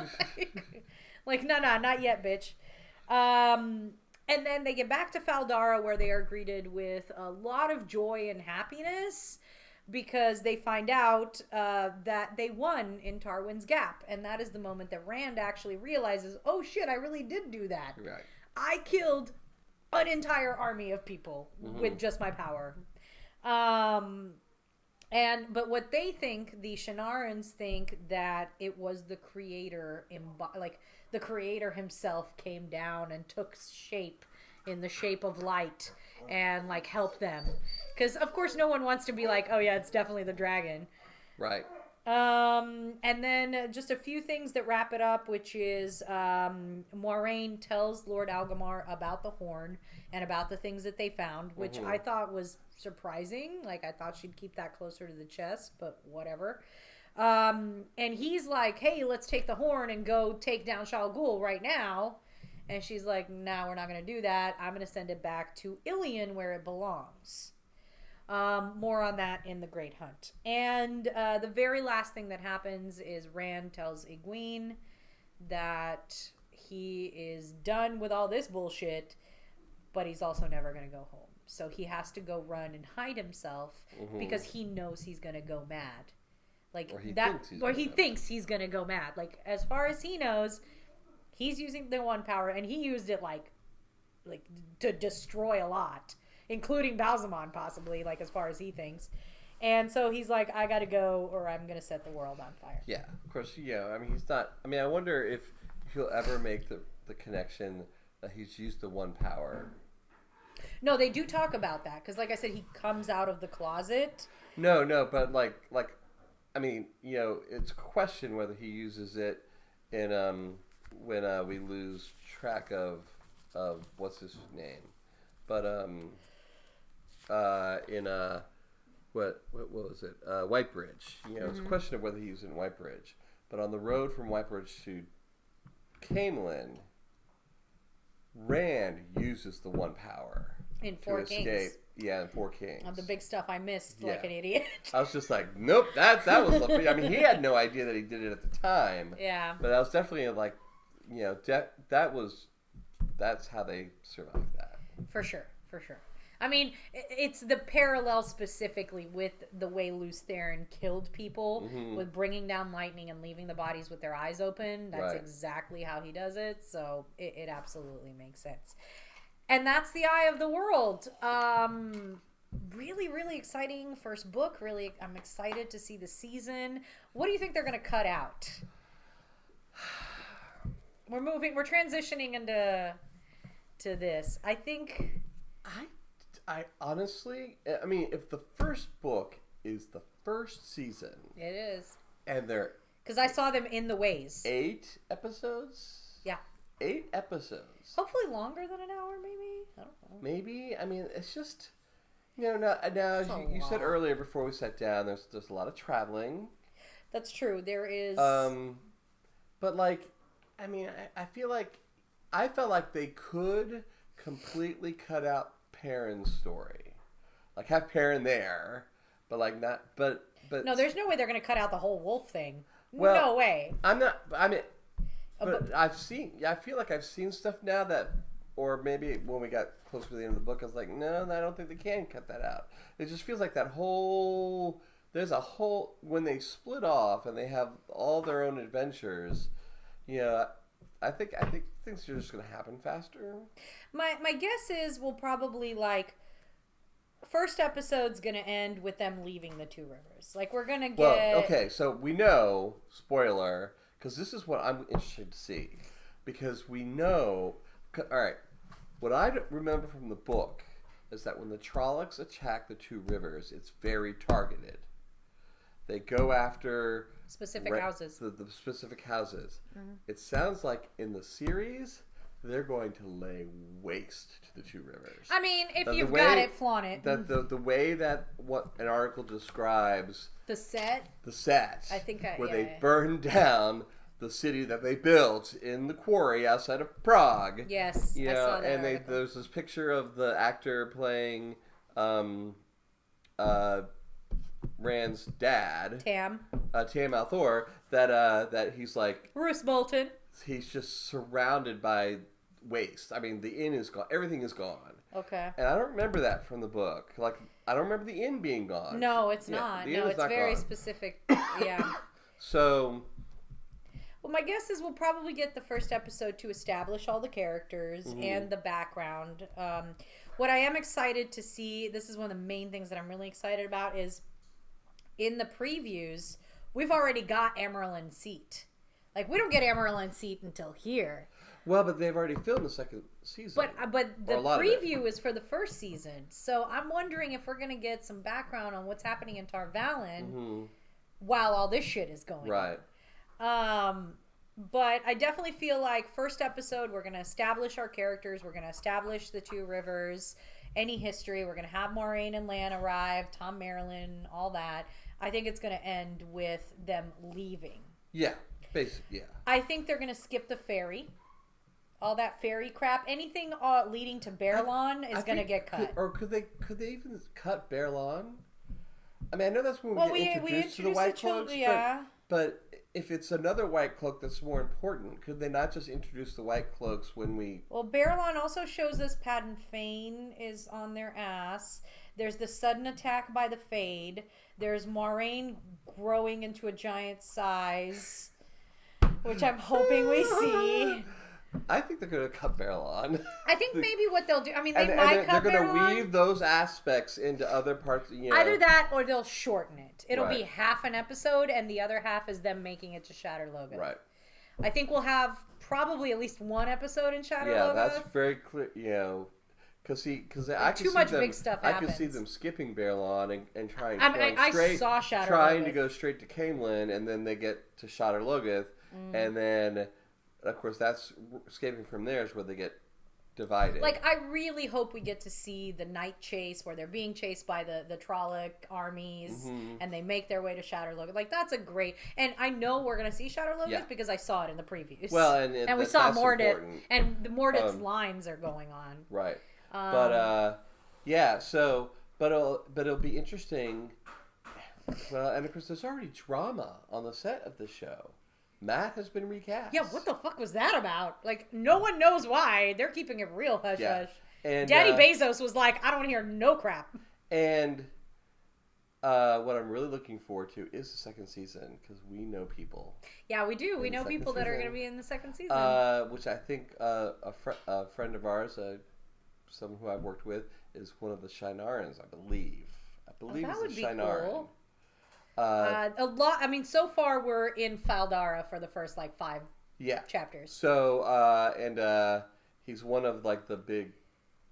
like, no, not yet, bitch. And then they get back to Faldara where they are greeted with a lot of joy and happiness because they find out that they won in Tarwin's Gap. And that is the moment that Rand actually realizes, oh shit, I really did do that. Right. I killed an entire army of people with just my power. But what they think, the Shanarans think that it was the creator, the creator himself came down and took shape in the shape of light and like helped them. Because of course no one wants to be like, oh yeah, it's definitely the dragon. Right. And then just a few things that wrap it up, which is Moiraine tells Lord Algamar about the horn and about the things that they found, which I thought was surprising. Like I thought she'd keep that closer to the chest, but whatever. And he's like, hey, let's take the horn and go take down Shal Ghul right now. And she's like, no, we're not going to do that. I'm going to send it back to Ilion where it belongs. More on that in The Great Hunt. And the very last thing that happens is Rand tells Egwene that he is done with all this bullshit, but he's also never going to go home. So he has to go run and hide himself because he knows he's going to go mad. Like he thinks he's going to go mad. Like as far as he knows, he's using the one power and he used it like to destroy a lot, including Balzamon possibly, like as far as he thinks. And so he's like, I got to go or I'm going to set the world on fire. Yeah, of course. Yeah, I mean, he's not. I mean, I wonder if he'll ever make the connection that he's used the one power. No, they do talk about that because, like I said, he comes out of the closet. No, but like, I mean, you know, it's a question whether he uses it in when we lose track of what's his name, but in what was it? Whitebridge. You know, it's a question of whether he used it in Whitebridge. But on the road from Whitebridge to Camelin, Rand uses the one power in Four Kings. Escape. Yeah, in Four Kings. The big stuff I missed like an idiot. I was just like, nope, that was. I mean, he had no idea that he did it at the time. Yeah. But I was definitely like, you know, that's how they survived that. For sure. I mean, it's the parallel specifically with the way Lews Therin killed people with bringing down lightning and leaving the bodies with their eyes open. That's exactly how he does it. So it absolutely makes sense. And that's The Eye of the World. Really, really exciting first book. Really, I'm excited to see the season. What do you think they're going to cut out? We're transitioning into this. I think... I honestly, I mean, if the first book is the first season... It is. And they're... Because I saw them in the ways. 8 episodes? Yeah. 8 episodes. Hopefully longer than an hour, maybe? I don't know. Maybe. I mean, it's just... You know, now you said earlier before we sat down, there's a lot of traveling. That's true. There is... But, like, I mean, I feel like... I felt like they could completely cut out Perrin's story. Like, have Perrin there, but, like, not... But no, there's no way they're going to cut out the whole wolf thing. Well, no way. I'm not... I mean... But I've seen... I feel like I've seen stuff now that... Or maybe when we got closer to the end of the book, I was like, no, I don't think they can cut that out. It just feels like that whole... There's a whole... When they split off and they have all their own adventures, you know, I think things are just going to happen faster. My guess is we'll probably, like... First episode's going to end with them leaving the Two Rivers. Like, we're going to get... Well, okay, so we know, spoiler, because this is what I'm interested to see. Because we know... All right, what I remember from the book is that when the Trollocs attack the Two Rivers, it's very targeted. They go after... Specific houses. The specific houses. Mm-hmm. It sounds like in the series, they're going to lay waste to the two rivers. I mean, if you've got it, flaunt it. The way that what an article describes the set, I think where they burned down the city that they built in the quarry outside of Prague. Yes, I saw that. And there's this picture of the actor playing Rand's dad, Tam Althor, that he's like Bruce Bolton. He's just surrounded by waste. I mean, the inn is gone. Everything is gone. Okay. And I don't remember that from the book. Like, I don't remember the inn being gone. No, it's not. No, it's very specific. Yeah. So. Well, my guess is we'll probably get the first episode to establish all the characters and the background. What I am excited to see, this is one of the main things that I'm really excited about, is in the previews, we've already got Emerald and Seat. Like, we don't get Emerald and Seat until here. Well, but they've already filmed the second season. But the preview is for the first season. So I'm wondering if we're going to get some background on what's happening in Tar Valon while all this shit is going on. Right. But I definitely feel like first episode, we're going to establish our characters. We're going to establish the two rivers, any history. We're going to have Moiraine and Lan arrive, Tom Marilyn, all that. I think it's going to end with them leaving. Yeah. Basically, yeah. I think they're going to skip the ferry. All that fairy crap. Anything leading to Baerlon is going to get cut. Could they even cut Baerlon? I mean, I know that's when we get introduced to the White Cloaks, but if it's another White Cloak that's more important, could they not just introduce the White Cloaks when we... Well, Baerlon also shows us Padden Fane is on their ass. There's the sudden attack by the Fade. There's Moiraine growing into a giant size, which I'm hoping we see. I think they're going to cut Baerlon. I think maybe what they'll do... I mean, they might cut Baerlon. They're going to weave those aspects into other parts. Either that or they'll shorten it. It'll be half an episode and the other half is them making it to Shatter Logoth. Right. I think we'll have probably at least one episode in Shatter Logoth. Yeah, that's very clear. Because I too much big stuff happens. I could see them skipping Baerlon and trying to go straight to Caemlyn, and then they get to Shatter Logoth, and then... Of course, that's escaping from there is where they get divided. Like, I really hope we get to see the night chase where they're being chased by the Trolloc armies and they make their way to Shatter Logoth. Like, that's a great... And I know we're going to see Shatter Logoth because I saw it in the previews. Well, and we saw Mordith, and the Mordith's lines are going on. Right. But it'll be interesting. Well, and of course, there's already drama on the set of the show. Matt has been recast. Yeah, what the fuck was that about? Like, no one knows why. They're keeping it real hush-hush. And Daddy Bezos was like, I don't want to hear no crap. And what I'm really looking forward to is the second season, because we know people. Yeah, we do. We know people that are going to be in the second season. Which I think a friend of ours, someone who I've worked with, is one of the Shinarans, I believe. That would it's be a Shinaran. Cool. A lot. I mean, so far we're in Faldara for the first 5 chapters. So he's one of the big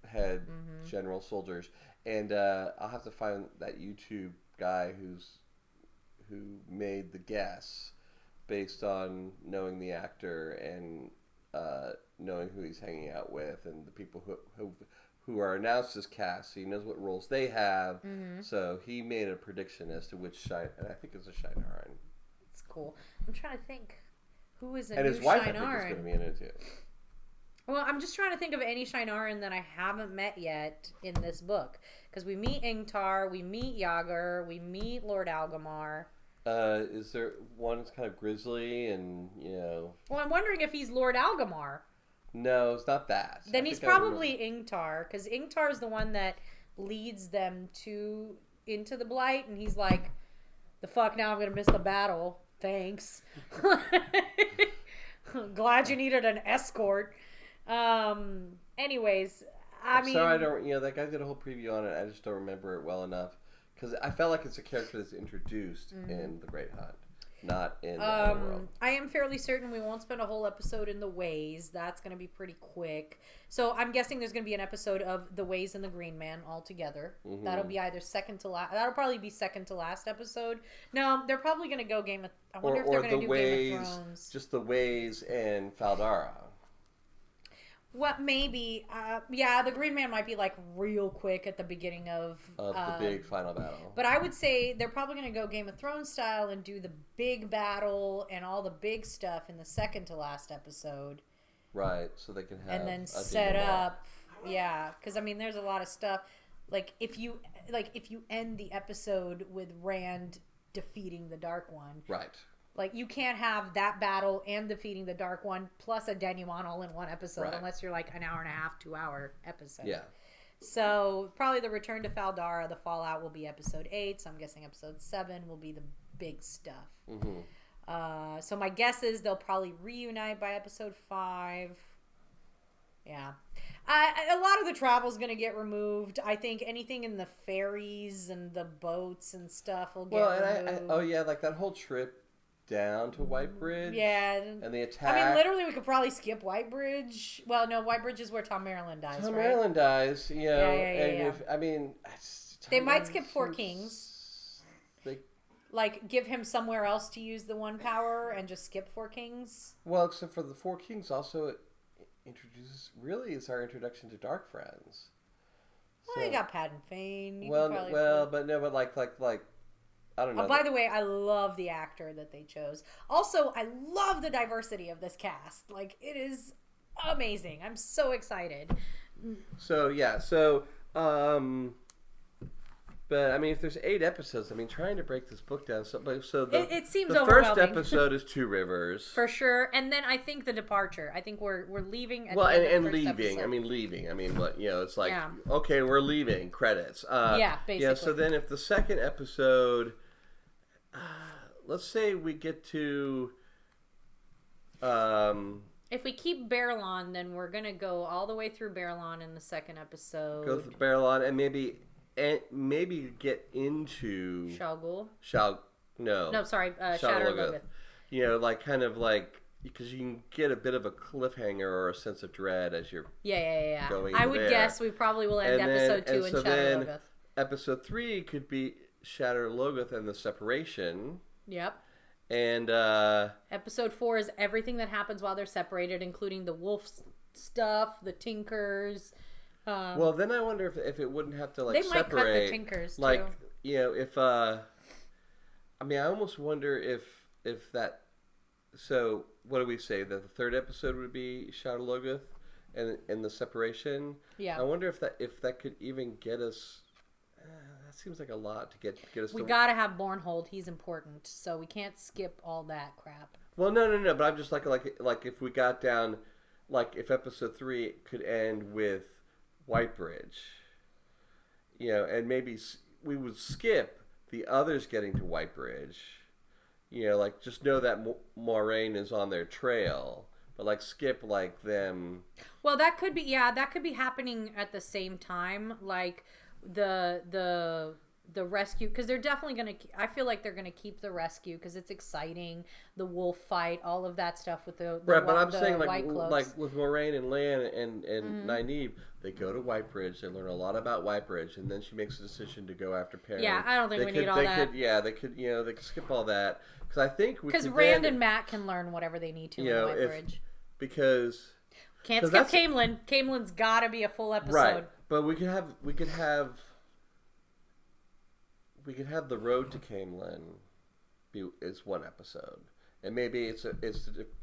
head general soldiers, and I'll have to find that YouTube guy who made the guess based on knowing the actor and knowing who he's hanging out with and the people who are announced as cast, so he knows what roles they have. So he made a prediction as to which and I think it's a Shinaran. It's cool. I'm trying to think who is a and new his wife, Shinaran. I think, is going to be in it too. Well, I'm just trying to think of any Shinaran that I haven't met yet in this book, because we meet Ingtar, we meet Yagar, we meet Lord Algamar. Is there one that's kind of grizzly and Well, I'm wondering if he's Lord Algamar. No, it's not that. Then he's probably Ingtar, because Ingtar is the one that leads them into the Blight, and he's like, the fuck, now I'm going to miss the battle. Thanks. Glad you needed an escort. Anyways, I'm sorry, I don't, that guy did a whole preview on it. I just don't remember it well enough, because I felt like it's a character that's introduced in The Great Hunt. Not in the Underworld. I am fairly certain we won't spend a whole episode in the Ways. That's going to be pretty quick. So I'm guessing there's going to be an episode of the Ways and the Green Man all together. That'll be either second to last. That'll probably be second to last episode. No, they're probably going to go Game of. I wonder if they're going to do Game of Thrones. Just the Ways and Faldara. What maybe? Yeah, the Green Man might be like real quick at the beginning of the big final battle. But I would say they're probably going to go Game of Thrones style and do the big battle and all the big stuff in the second to last episode. Right, so they can have and then set up. Yeah, because I mean, there's a lot of stuff. Like if you end the episode with Rand defeating the Dark One. Right. Like, you can't have that battle and defeating the Dark One plus a denouement all in one episode unless you're like an hour and a half, 2 hour episode. Yeah. So, probably the Return to Faldara, the Fallout will be episode 8. So, I'm guessing episode 7 will be the big stuff. Mm-hmm. So, my guess is they'll probably reunite by episode 5. Yeah. A lot of the travel is going to get removed. I think anything in the ferries and the boats and stuff will get removed. Oh, yeah, like that whole trip down to White Bridge. Yeah. And the attack. I mean, literally, we could probably skip White Bridge. Well, no, White Bridge is where Tom Maryland dies, Tom right? Maryland dies, you know. Yeah. If, I mean... They might skip Four Kings. Like, give him somewhere else to use the one power and just skip Four Kings. Well, except for the Four Kings also is our introduction to Dark Friends. Well, you got Pat and Fane. Like, I don't know. By the way, I love the actor that they chose. Also, I love the diversity of this cast. Like, it is amazing. I'm so excited. So, yeah. But, I mean, if there's 8 episodes, I mean, trying to break this book down. It seems the overwhelming. first episode is Two Rivers. For sure. And then I think the departure. I think we're leaving at the end of the first leaving. episode. I mean, leaving. I mean, what, you know, it's like, okay, we're leaving. Credits. Basically. Yeah, so then if the second episode... let's say we get to... if we keep Barrelon, then we're going to go all the way through Barrelon in the second episode. Go through Barrelon and maybe get into... Shao No, sorry. Shatter Logoth. You know, like, kind of like... Because you can get a bit of a cliffhanger or a sense of dread as you're going I would there. guess we probably will end episode 2 in Shatter Logoth. Episode 3 could be Shatter Logoth and the separation. Yep. And episode 4 is everything that happens while they're separated, including the wolf stuff, the Tinkers. Well, then I wonder if it wouldn't have to, like, they might cut the Tinkers, like, too. you know, if I mean, I almost wonder if that. So what do we say? That the third episode would be Shadow Logoth and the separation. Yeah. I wonder if that could even get us. That seems like a lot to get us. We gotta have Bornhold. He's important, so we can't skip all that crap. Well, no. But I'm just like if we got down, like if episode 3 could end with Whitebridge, you know, and maybe we would skip the others getting to Whitebridge, you know, like just know that Moraine is on their trail, but like skip like them. Well, that could be happening at the same time, like the rescue, because they're definitely gonna. I feel like they're gonna keep the rescue because it's exciting. The wolf fight, all of that stuff with the right. But I'm saying like with Moraine and Lan and Nynaeve, they go to Whitebridge. They learn a lot about Whitebridge, and then she makes a decision to go after Perrin. Yeah, I don't think we need all that. They could skip all that because I think because Rand and Matt can learn whatever they need to in Whitebridge. Because can't skip Caemlyn. Caemlyn's got to be a full episode. Right, but we could have the road to Caemlyn is one episode, and maybe it's the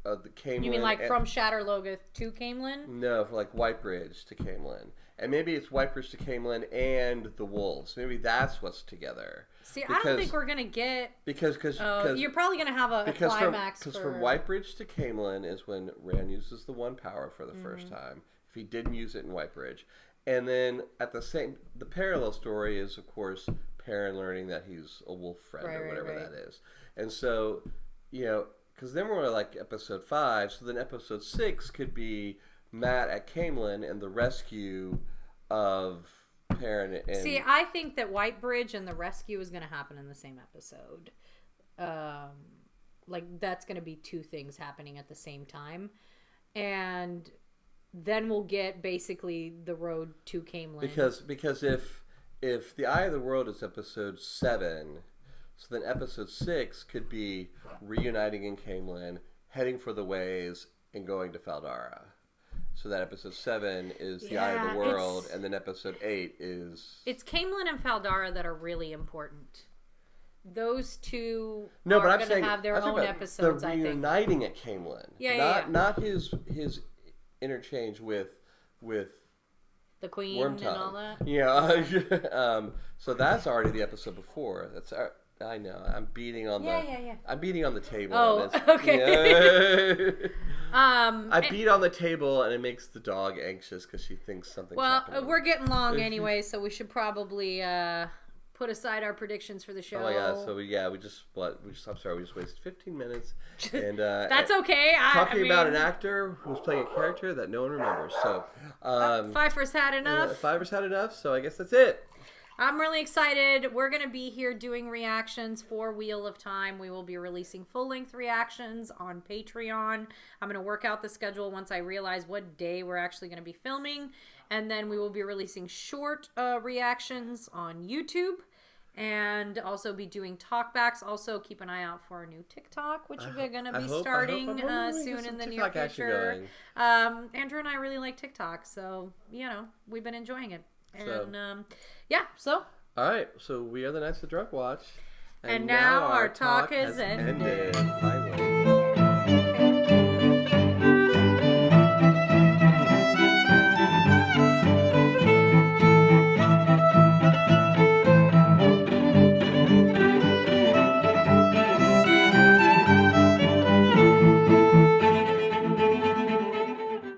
Caemlyn. You mean like from Shatter Logoth to Caemlyn? No, for like Whitebridge to Caemlyn, and maybe it's Whitebridge to Caemlyn and the wolves. Maybe that's what's together. See, I don't think we're gonna get because you're probably gonna have a climax. Because from Whitebridge to Caemlyn is when Rand uses the one power for the first time. If he didn't use it in Whitebridge, and then the parallel story is of course Perrin learning that he's a wolf friend or whatever that is. And so, you know, because then we're like episode 5, so then episode 6 could be Matt at Caemlyn and the rescue of Perrin. See, I think that Whitebridge and the rescue is going to happen in the same episode. Like, that's going to be 2 things happening at the same time. And then we'll get basically the road to Caemlyn. Because if the Eye of the World is episode 7, so then episode 6 could be reuniting in Caemlyn, heading for the Ways, and going to Faldara. So that episode 7 is the eye of the world, and then episode 8 is... It's Camelin and Faldara that are really important. Those two are going to have their own episodes, I think. The reuniting at Camelin. Not his interchange with the Queen and all that. Yeah. So that's already the episode before. That's I know. I'm beating on I'm beating on the table. Oh, okay. Yeah. I beat on the table, and it makes the dog anxious because she thinks something's happening. We're getting long anyway, so we should probably put aside our predictions for the show. Oh my god! So we just wasted 15 minutes, and that's okay. Talking about an actor who's playing a character that no one remembers. So Pfeiffer's had enough. Pfeiffer's had enough. So I guess that's it. I'm really excited. We're going to be here doing reactions for Wheel of Time. We will be releasing full-length reactions on Patreon. I'm going to work out the schedule once I realize what day we're actually going to be filming. And then we will be releasing short reactions on YouTube. And also be doing talkbacks. Also, keep an eye out for our new TikTok, which we're going to be starting soon in the near future. Andrew and I really like TikTok, so, we've been enjoying it. And, so. All right, so we are the Knights of Drunk Watch. And now our talk has ended. Finally.